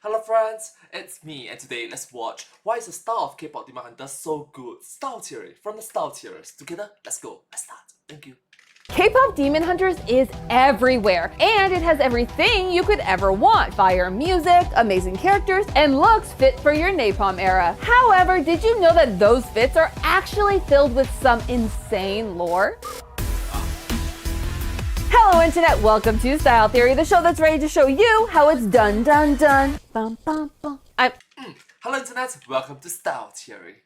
Hello friends, it's me and today let's watch why is the style of K-pop Demon Hunters so good? Style theory from the style theorists. Together, let's go. Let's start. Thank you. K-pop Demon Hunters is everywhere, and it has everything you could ever want. Fire music, amazing characters, and looks fit for your Napalm era. However, did you know that those fits are actually filled with some insane lore? Hello Internet, welcome to Style Theory, the show that's ready to show you how it's done. Bum, bum, bum. Hello Internet, welcome to Style Theory.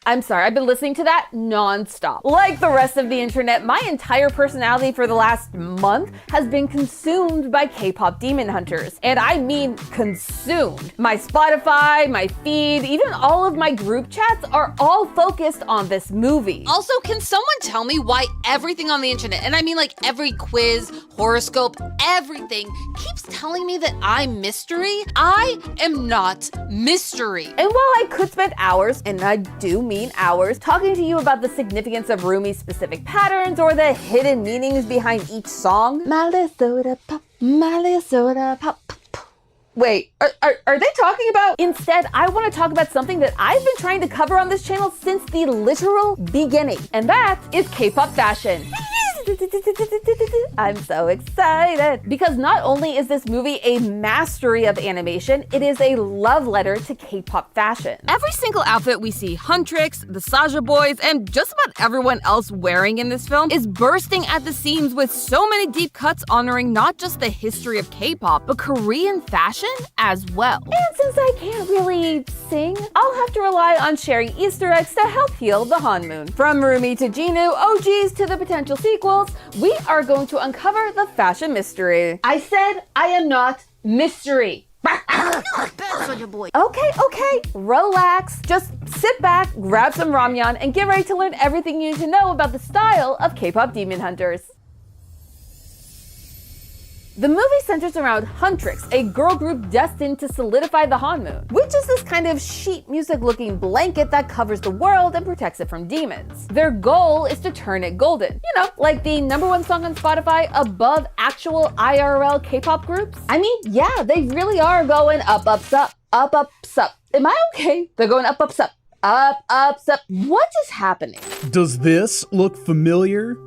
I'm sorry, I've been listening to that non-stop. Like the rest of the internet, my entire personality for the last month has been consumed by K-pop Demon Hunters. And I mean consumed. My Spotify, my feed, even all of my group chats are all focused on this movie. Also, can someone tell me why everything on the internet, and I mean like every quiz, horoscope, everything, keeps telling me that I'm mystery? I am not mystery. And while I could spend hours, and I do mean hours, talking to you about the significance of Rumi's specific patterns or the hidden meanings behind each song. Minnesota pop, Minnesota pop. Wait, are they talking about? Instead, I want to talk about something that I've been trying to cover on this channel since the literal beginning, and that is K-pop fashion. I'm so excited because not only is this movie a mastery of animation, it is a love letter to K-pop fashion. Every single outfit we see Huntrix, the Saja Boys, and just about everyone else wearing in this film is bursting at the seams with so many deep cuts honoring not just the history of K-pop, but Korean fashion as well. And since I can't really sing, I'll have to rely on sharing Easter eggs to help heal the Hanmoon. From Rumi to Jinu, OGs to the potential sequels, we are going to uncover the fashion mystery. I said I am not mystery. Okay, relax. Just sit back, grab some ramyeon, and get ready to learn everything you need to know about the style of K-pop Demon Hunters. The movie centers around Huntrix, a girl group destined to solidify the Hanmoon, which is this kind of sheet music looking blanket that covers the world and protects it from demons. Their goal is to turn it golden. You know, like the #1 song on Spotify above actual IRL K-pop groups. I mean, yeah, they really are going up, up, up, up, up, up. Am I okay? They're going up, up, up, up, up, up. What is happening? Does this look familiar?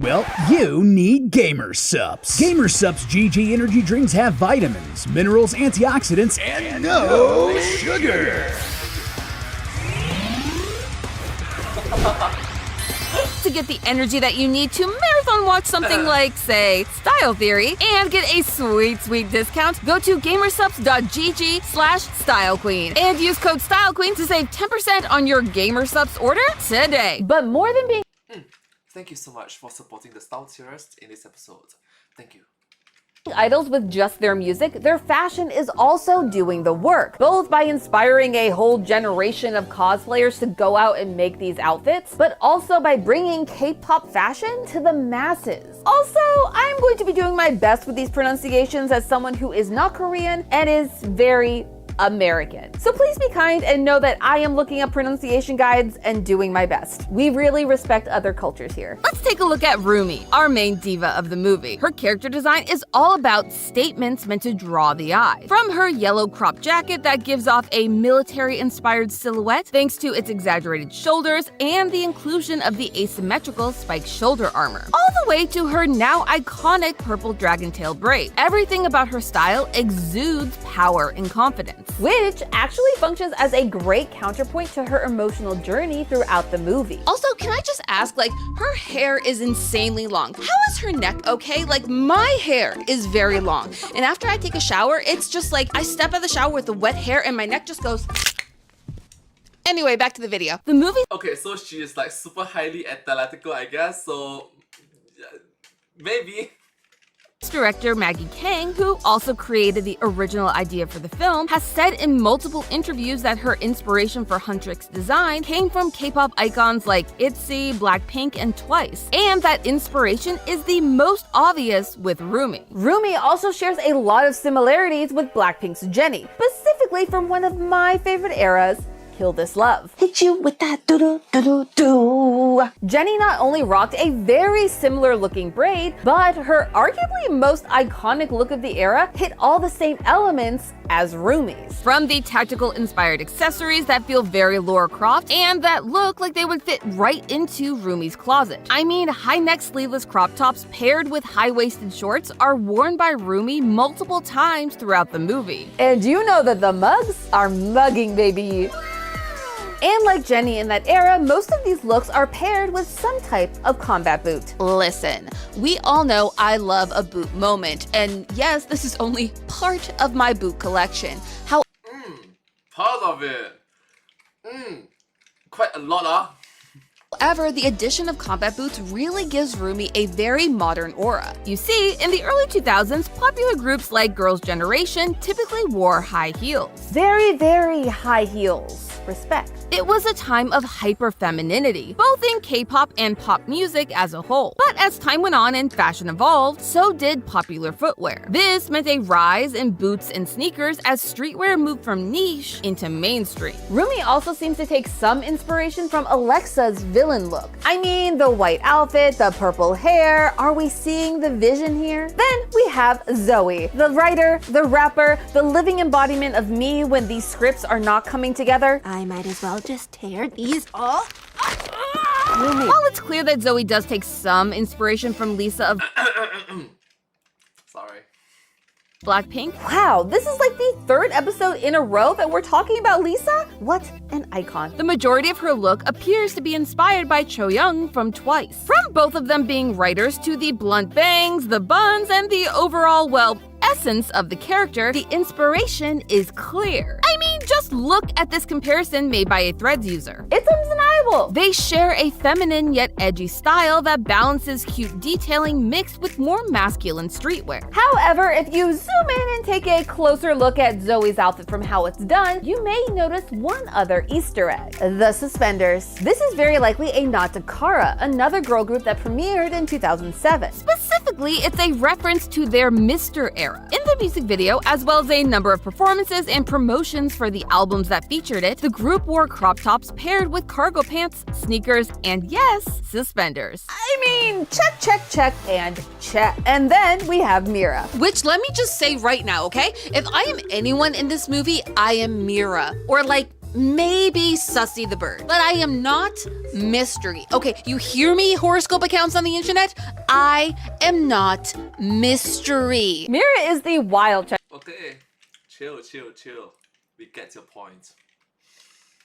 Well, you need Gamer Sups. Gamer Sups GG energy drinks have vitamins, minerals, antioxidants, and no sugar. To get the energy that you need to marathon watch something like, say, Style Theory, and get a sweet discount, go to gamersups.gg/stylequeen and use code StyleQueen to save 10% on your Gamer Sups order today. But more than being Thank you so much for supporting the style theorists in this episode. Thank you. idols with just their music, their fashion is also doing the work, both by inspiring a whole generation of cosplayers to go out and make these outfits, but also by bringing K-pop fashion to the masses. Also, I'm going to be doing my best with these pronunciations as someone who is not Korean and is very American. So please be kind and know that I am looking up pronunciation guides and doing my best. We really respect other cultures here. Let's take a look at Rumi, our main diva of the movie. Her character design is all about statements meant to draw the eye. From her yellow crop jacket that gives off a military-inspired silhouette thanks to its exaggerated shoulders and the inclusion of the asymmetrical spiked shoulder armor, all the way to her now iconic purple dragon tail braid. Everything about her style exudes power and confidence, which actually functions as a great counterpoint to her emotional journey throughout the movie. Also, can I just ask, like, her hair is insanely long. How is her neck okay? Like, my hair is very long. And after I take a shower, it's just like I step out of the shower with the wet hair and my neck just goes. Anyway, back to the video. The movie. Okay, so she is like super highly athletical, I guess, so maybe. Director Maggie Kang, who also created the original idea for the film, has said in multiple interviews that her inspiration for Huntrix's design came from K-pop icons like ITZY, Blackpink, and Twice, and that inspiration is the most obvious with Rumi. Rumi also shares a lot of similarities with Blackpink's Jennie, specifically from one of my favorite eras, Kill This Love. Hit you with that do-do-do-do-do. Jennie not only rocked a very similar looking braid, but her arguably most iconic look of the era hit all the same elements as Rumi's. From the tactical-inspired accessories that feel very Lara Croft and that look like they would fit right into Rumi's closet. I mean, high-neck sleeveless crop tops paired with high-waisted shorts are worn by Rumi multiple times throughout the movie. And you know that the mugs are mugging, baby. And like Jennie in that era, most of these looks are paired with some type of combat boot. Listen, we all know I love a boot moment, and yes, this is only part of my boot collection. Part of it. Quite a lot, However, the addition of combat boots really gives Rumi a very modern aura. You see, in the early 2000s, popular groups like Girls' Generation typically wore high heels. Very, very high heels. Respect. It was a time of hyper-femininity, both in K-pop and pop music as a whole. But as time went on and fashion evolved, so did popular footwear. This meant a rise in boots and sneakers as streetwear moved from niche into mainstream. Rumi also seems to take some inspiration from Alexa's villain look. I mean, the white outfit, the purple hair, are we seeing the vision here? Then we have Zoe, the writer, the rapper, the living embodiment of me when these scripts are not coming together. I might as well just tear these off. While it's clear that Zoe does take some inspiration from Lisa of Sorry. Blackpink, Wow, this is like the third episode in a row that we're talking about Lisa? What an icon. the majority of her look appears to be inspired by Cho Young from Twice. From both of them being writers to the blunt bangs, the buns, and the overall, well, essence of the character, the inspiration is clear. I mean, just look at this comparison made by a Threads user. It's undeniable. They share a feminine yet edgy style that balances cute detailing mixed with more masculine streetwear. However, if you zoom in and take a closer look at Zoe's outfit from how it's done, you may notice one other Easter egg: the suspenders. This is very likely a nod to Kara, another girl group that premiered in 2007. Specifically, it's a reference to their Mr. era. In the music video, as well as a number of performances and promotions for the albums that featured it, the group wore crop tops paired with cargo pants, sneakers, and yes, suspenders. I mean, check, check, check, and check. And then we have Mira. Which, let me just say right now, okay? If I am anyone in this movie, I am Mira. Or like, maybe Sussy the Bird. But I am not Mystery. Okay, you hear me, horoscope accounts on the internet? I am not Mystery. Mira is the wild Okay. Chill. We get your point.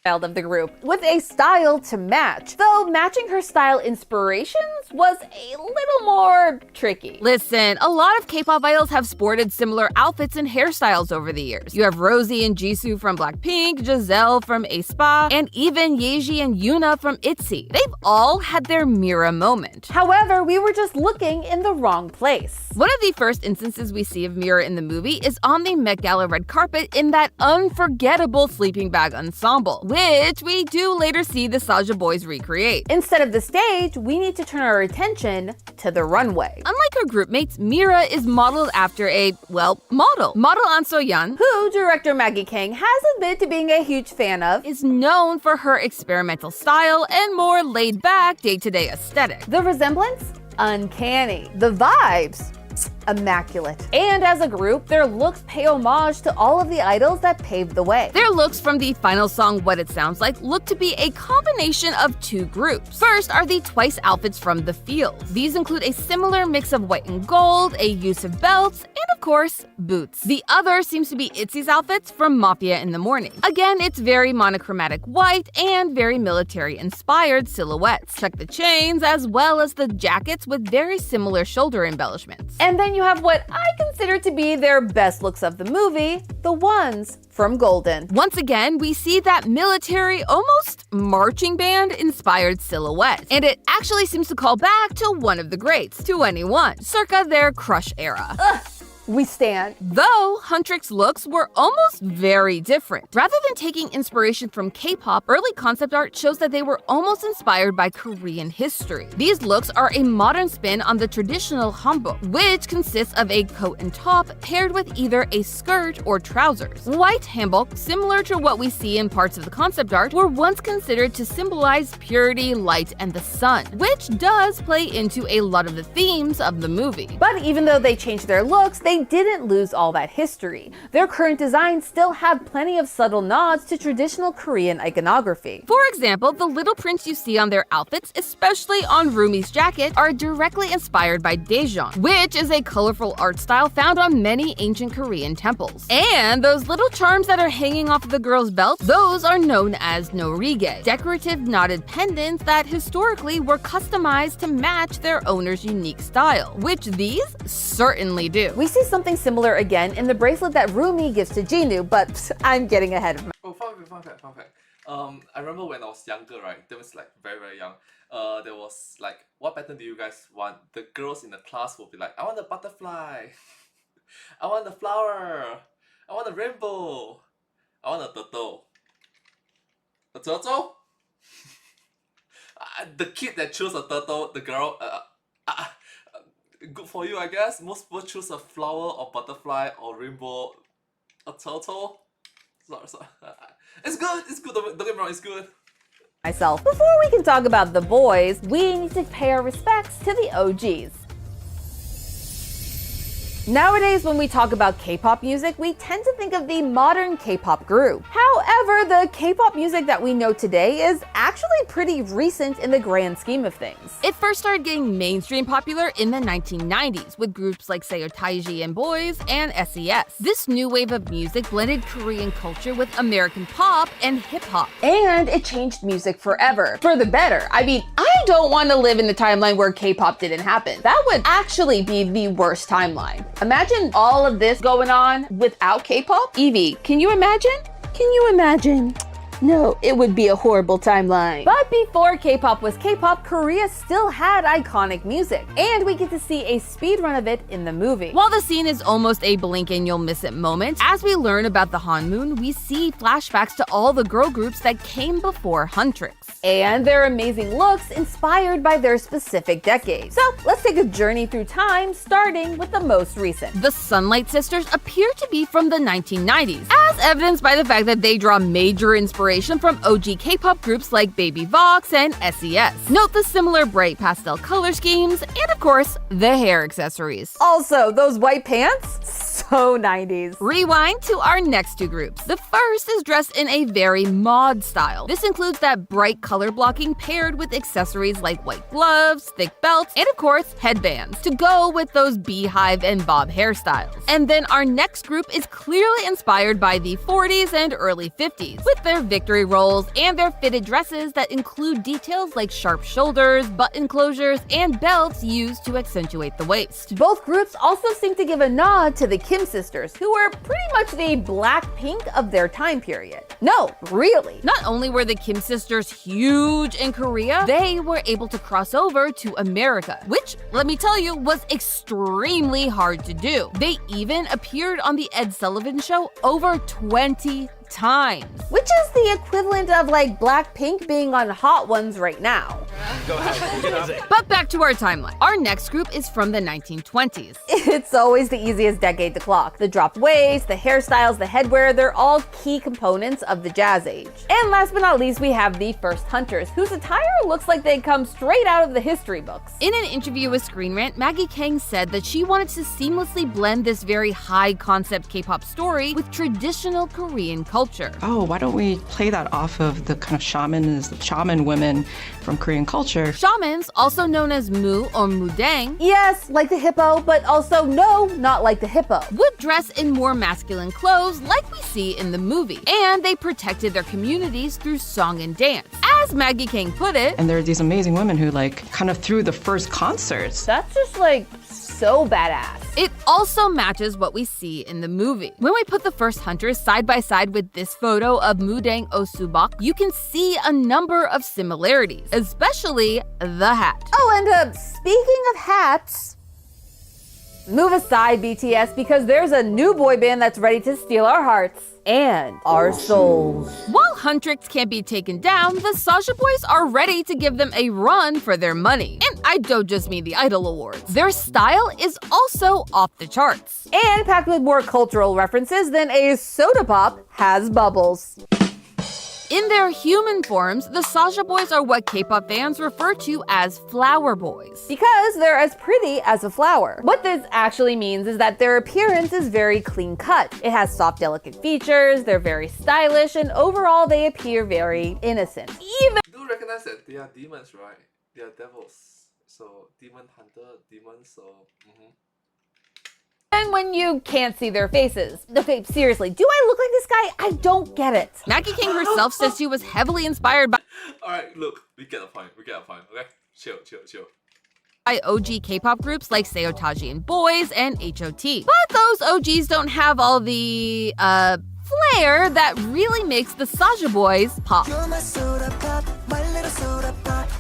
child of the group, with a style to match. Though matching her style inspirations was a little more tricky. Listen, a lot of K-pop idols have sported similar outfits and hairstyles over the years. You have Rosie and Jisoo from Blackpink, Giselle from aespa, and even Yeji and Yoona from ITZY. They've all had their Mira moment. However, we were just looking in the wrong place. One of the first instances we see of Mira in the movie is on the Met Gala red carpet in that unforgettable sleeping bag ensemble, which we do later see the Saja boys recreate. Instead of the stage, we need to turn our attention to the runway. Unlike her group mates, Mira is modeled after a, well, model. Model An So-yeon, Who director Maggie Kang has admitted to being a huge fan of. is known for her experimental style and more laid-back day-to-day aesthetic. The resemblance? Uncanny. The vibes? Immaculate. And as a group, their looks pay homage to all of the idols that paved the way. Their looks from the final song What It Sounds Like look to be a combination of two groups. First are the Twice outfits from The Fields. These include a similar mix of white and gold, a use of belts, and of course, boots. The other seems to be ITZY's outfits from Mafia in the Morning. Again, it's very monochromatic white and very military-inspired silhouettes. Check the chains as well as the jackets with very similar shoulder embellishments. And then you have what I consider to be their best looks of the movie, the ones from Golden. Once again, we see that military, almost marching band inspired silhouette. And it actually seems to call back to one of the greats, 2NE1, circa their Crush era. We stand. Though Huntrix looks were almost very different. Rather than taking inspiration from K-pop, early concept art shows that they were almost inspired by Korean history. These looks are a modern spin on the traditional hanbok, which consists of a coat and top paired with either a skirt or trousers. White hanbok, similar to what we see in parts of the concept art, were once considered to symbolize purity, light, and the sun, which does play into a lot of the themes of the movie. But even though they changed their looks, they didn't lose all that history. Their current designs still have plenty of subtle nods to traditional Korean iconography. For example, the little prints you see on their outfits, especially on Rumi's jacket, are directly inspired by daejeon, which is a colorful art style found on many ancient Korean temples. And those little charms that are hanging off of the girl's belt, those are known as norige, decorative knotted pendants that historically were customized to match their owner's unique style, which these certainly do. We see something similar again in the bracelet that Rumi gives to Jinu, but I'm getting ahead of Oh, fun fact. I remember when I was younger, right? That was like very young. There was like, what pattern do you guys want? The girls in the class will be like, I want a butterfly, I want a flower, I want a rainbow, I want a turtle. A turtle? The kid that chose a turtle, the girl, good for you, I guess. Most people choose a flower or butterfly or rainbow. A turtle? Sorry. It's good, don't get me wrong, it's good. myself. Before we can talk about the boys, we need to pay our respects to the OGs. Nowadays, when we talk about K-pop music, we tend to think of the modern K-pop group. However, the K-pop music that we know today is actually pretty recent in the grand scheme of things. It first started getting mainstream popular in the 1990s with groups like Seo Taiji and Boys and SES. This new wave of music blended Korean culture with American pop and hip-hop. And it changed music forever. For the better. I mean, I don't want to live in the timeline where K-pop didn't happen. That would actually be the worst timeline. Imagine all of this going on without K-pop. Evie, can you imagine? Can you imagine? No, it would be a horrible timeline. But before K-pop was K-pop, Korea still had iconic music, and we get to see a speedrun of it in the movie. While the scene is almost a blink and you'll miss it moment, as we learn about the Hanmoon, we see flashbacks to all the girl groups that came before Huntrix. And their amazing looks inspired by their specific decade. So let's take a journey through time, starting with the most recent. The Sunlight Sisters appear to be from the 1990s, as evidenced by the fact that they draw major inspiration from OG K-pop groups like Baby Vox and SES. Note the similar bright pastel color schemes, and of course, the hair accessories. Also, those white pants? So 90s. Rewind to our next two groups. The first is dressed in a very mod style. This includes that bright color blocking paired with accessories like white gloves, thick belts, and of course, headbands to go with those beehive and bob hairstyles. And then our next group is clearly inspired by the 40s and early 50s, with their victory rolls and their fitted dresses that include details like sharp shoulders, button closures, and belts used to accentuate the waist. Both groups also seem to give a nod to the Kim sisters, who were pretty much the Blackpink of their time period. No, really. Not only were the Kim sisters huge in Korea, they were able to cross over to America, which, let me tell you, was extremely hard to do. They even appeared on the Ed Sullivan Show over 20 times. Which is the equivalent of like Blackpink being on Hot Ones right now. But back to our timeline. Our next group is from the 1920s. It's always the easiest decade to clock. The dropped waves, the hairstyles, the headwear, they're all key components of the jazz age. And last but not least, we have the first Hunters, whose attire looks like they come straight out of the history books. In an interview with Screen Rant, Maggie Kang said that she wanted to seamlessly blend this very high-concept K-pop story with traditional Korean culture. Oh, why don't we play that off of the kind of shaman women from Korean culture? Shamans, also known as Mu or Mudang, Yes, like the hippo, but also no, not like the hippo. would dress in more masculine clothes like we see in the movie, and they protected their communities through song and dance. As Maggie Kang put it, And there are these amazing women who kind of threw the first concerts. That's just like so badass. it also matches what we see in the movie. When we put the first Hunters side by side with this photo of Mudang Osubak, you can see a number of similarities, especially the hat. Oh, and speaking of hats, Move aside, BTS, because there's a new boy band that's ready to steal our hearts and our souls. While Huntrix can't be taken down, the Sasha Boys are ready to give them a run for their money. And I don't just mean the Idol Awards. Their style is also off the charts. And packed with more cultural references than a soda pop has bubbles. In their human forms, the Sasha Boys are what K-pop fans refer to as flower boys. Because they're as pretty as a flower. What this actually means is that their appearance is very clean cut. It has soft, delicate features, they're very stylish, and overall they appear very innocent. Even You do recognize that they are demons, right? They are devils. So, demon hunter, demons, so... when you can't see their faces. Okay, seriously, do I look like this guy? I don't get it. Maggie King herself says she was heavily inspired Alright, look, we get the point, okay? Chill. by OG K-pop groups like Seotaji and Boys and HOT. But those OGs don't have all the, flair that really makes the Sasha Boys pop.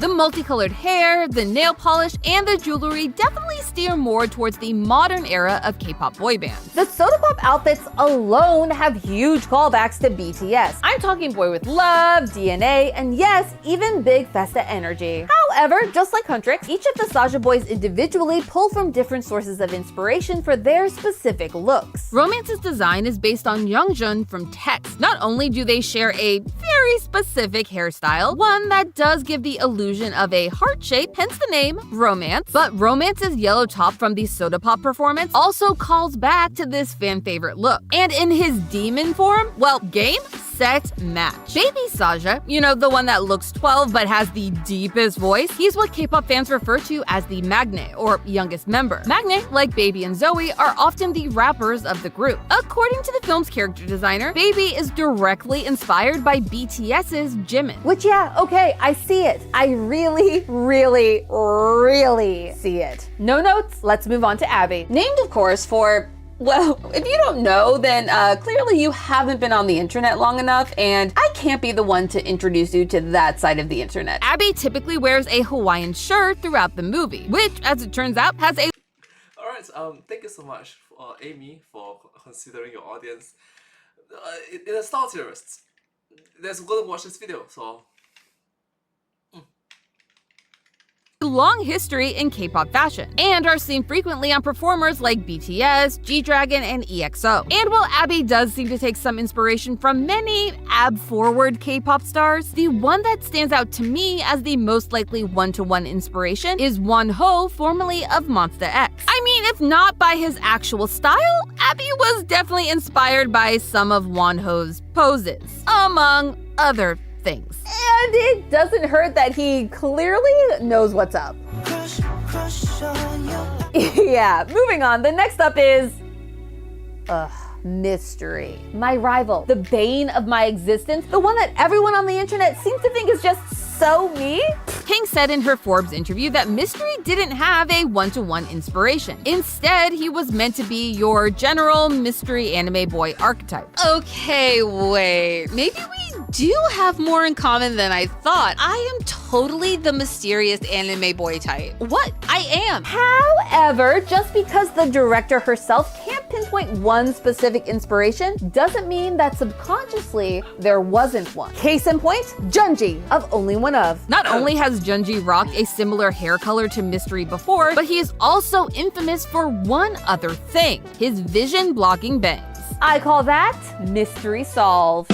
The multicolored hair, the nail polish, and the jewelry definitely steer more towards the modern era of K-pop boy bands. The soda pop outfits alone have huge callbacks to BTS. I'm talking Boy With Love, DNA, and yes, even Big Festa Energy. However, just like Huntrix, each of the Sasha Boys individually pull from different sources of inspiration for their specific looks. Romance's design is based on Youngjun from Text. Not only do they share a very specific hairstyle, one that does give the illusion of a heart shape, hence the name Romance, but Romance's yellow top from the soda pop performance also calls back to this fan favorite look. And in his demon form, well, game, set, match. Baby Sasha, you know, the one that looks 12 but has the deepest voice, he's what K-pop fans refer to as the Magne, or youngest member. Magne, like Baby and Zoe, are often the rappers of the group. According to the film's character designer, Baby is directly inspired by BTS's Jimin. Which, yeah, okay, I see it. I really, really, really see it. No notes, let's move on to Abby. Named, of course, for, well, if you don't know, then clearly you haven't been on the internet long enough, and I can't be the one to introduce you to that side of the internet. Abby typically wears a Hawaiian shirt throughout the movie, which, as it turns out, has a Alright, thank you so much, Amy, for considering your audience. In a Star Theorists, let's go and watch this video, so... long history in K-pop fashion, and are seen frequently on performers like BTS, G-Dragon, and EXO. And while Abby does seem to take some inspiration from many ab-forward K-pop stars, the one that stands out to me as the most likely one-to-one inspiration is Wonho, formerly of Monsta X. I mean, if not by his actual style, Abby was definitely inspired by some of Wonho's poses, among other things. And it doesn't hurt that he clearly knows what's up. Yeah, moving on. The next up is... mystery. My rival, the bane of my existence, the one that everyone on the internet seems to think is just so me? King said in her Forbes interview that Mystery didn't have a one-to-one inspiration. Instead, he was meant to be your general mystery anime boy archetype. Okay, wait. Maybe we do have more in common than I thought. I am totally the mysterious anime boy type. What? I am. However, just because the director herself can't pinpoint one specific inspiration doesn't mean that subconsciously there wasn't one. Case in point, Junji of Only One Of. Not only has Junji rocked a similar hair color to Mystery before, but he is also infamous for one other thing, his vision blocking bangs. I call that mystery solved.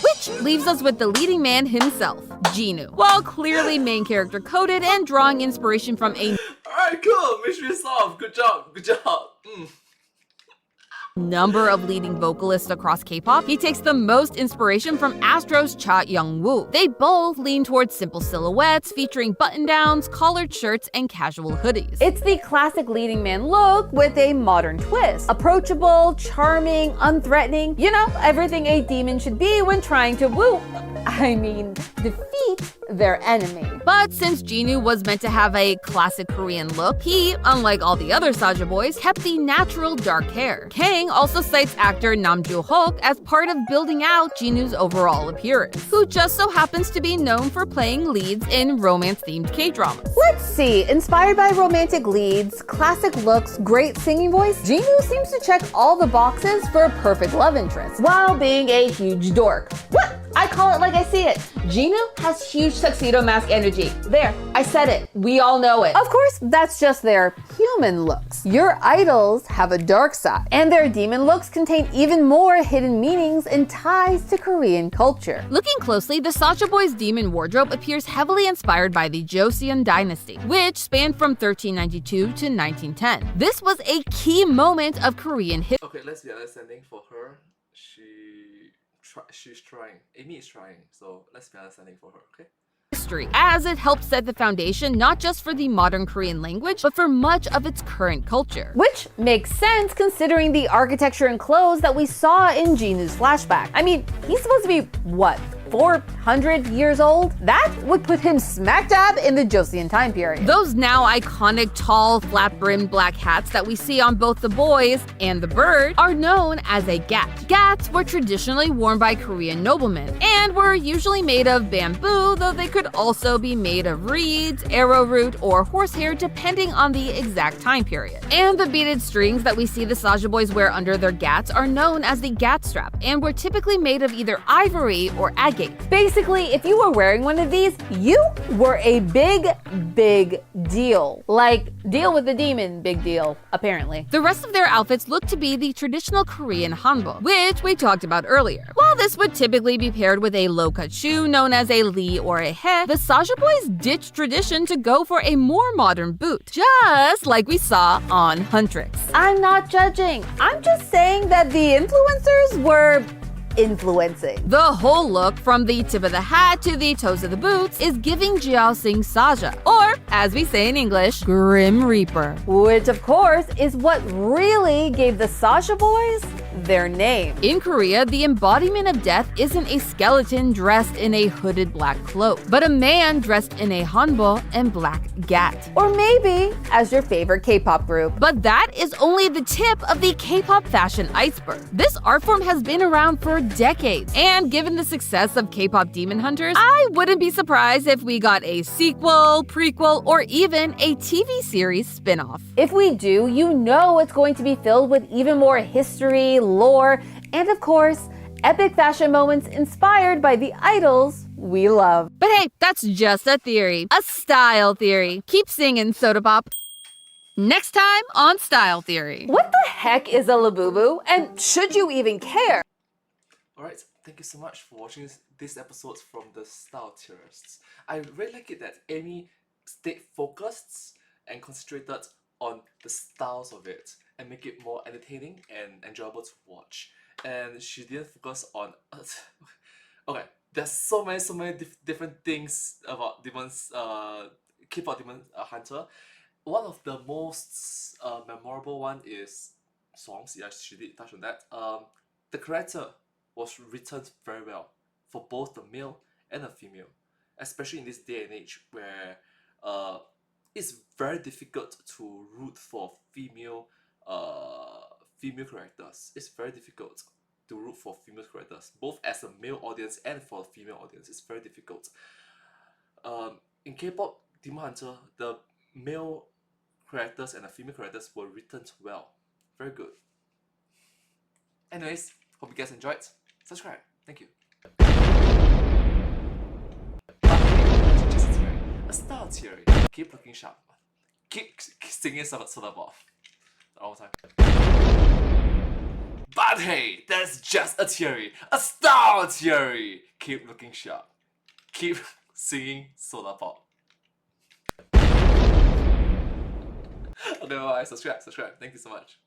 Which leaves us with the leading man himself, Jinu. While clearly main character coded and drawing inspiration from a Alright, cool, mystery solved, good job. number of leading vocalists across K-pop, he takes the most inspiration from Astro's Cha Young-woo. They both lean towards simple silhouettes featuring button-downs, collared shirts, and casual hoodies. It's the classic leading man look with a modern twist. Approachable, charming, unthreatening, you know, everything a demon should be when trying to defeat their enemy. But since Jinu was meant to have a classic Korean look, he, unlike all the other Saja boys, kept the natural dark hair. Kang also cites actor Nam Joo-hook as part of building out Jinu's overall appearance, who just so happens to be known for playing leads in romance-themed K-dramas. Let's see, inspired by romantic leads, classic looks, great singing voice, Jinu seems to check all the boxes for a perfect love interest, while being a huge dork. What? I call it like I see it. Jinu has huge tuxedo mask energy. There, I said it. We all know it. Of course, that's just their human looks. Your idols have a dark side, and their demon looks contain even more hidden meanings and ties to Korean culture. Looking closely, the Saja Boys' demon wardrobe appears heavily inspired by the Joseon dynasty, which spanned from 1392 to 1910. This was a key moment of Korean history. Okay, let's be understanding for her. She's trying. Amy is trying, so let's be understanding for her, okay? As it helped set the foundation not just for the modern Korean language, but for much of its current culture. Which makes sense considering the architecture and clothes that we saw in Jinu's flashback. I mean, he's supposed to be, what, 400 years old? That would put him smack dab in the Joseon time period. Those now iconic tall, flat-brimmed black hats that we see on both the boys and the bird are known as a gat. Gats were traditionally worn by Korean noblemen and were usually made of bamboo, though they could also be made of reeds, arrowroot, or horsehair depending on the exact time period. And the beaded strings that we see the Saja boys wear under their gats are known as the gat strap and were typically made of either ivory or agate. Basically, if you were wearing one of these, you were a big deal. Like, deal with the demon, big deal, apparently. The rest of their outfits look to be the traditional Korean hanbok, which we talked about earlier. While this would typically be paired with a low-cut shoe known as a lee or a he, the Saja boys ditched tradition to go for a more modern boot, just like we saw on Huntrix. I'm not judging. I'm just saying that the influencers were influencing. The whole look, from the tip of the hat to the toes of the boots, is giving Jiaosing Saja, or, as we say in English, Grim Reaper. Which, of course, is what really gave the Saja boys their name. In Korea, the embodiment of death isn't a skeleton dressed in a hooded black cloak, but a man dressed in a hanbok and black gat. Or maybe as your favorite K-pop group. But that is only the tip of the K-pop fashion iceberg. This art form has been around for decades, and given the success of K-pop Demon Hunters, I wouldn't be surprised if we got a sequel, prequel, or even a TV series spin-off. If we do, you know it's going to be filled with even more history, lore, and of course, epic fashion moments inspired by the idols we love. But hey, that's just a theory. A style theory. Keep singing, Soda Pop. Next time on Style Theory. What the heck is a labubu, and should you even care? Alright, thank you so much for watching this episode from the Style Theorists. I really like it that Amy stayed focused and concentrated on the styles of it and make it more entertaining and enjoyable to watch. And she didn't focus on okay, there's so many different things about Demon's K-pop Demon Hunter. One of the most memorable one is songs. Yeah, she did touch on that. The character was written very well for both the male and the female, especially in this day and age where it's very difficult to root for female characters. It's very difficult to root for female characters, both as a male audience and for a female audience. It's very difficult. In K-pop Demon Hunter, the male characters and the female characters were written well. Very good. Anyways, hope you guys enjoyed. Subscribe. Thank you. Just a theory. A style theory. Keep looking sharp. Keep singing Soda Pop. All the time. But hey, that's just a theory. A style theory. Keep looking sharp. Keep singing Soda Pop. Okay, bye. Subscribe. Thank you so much.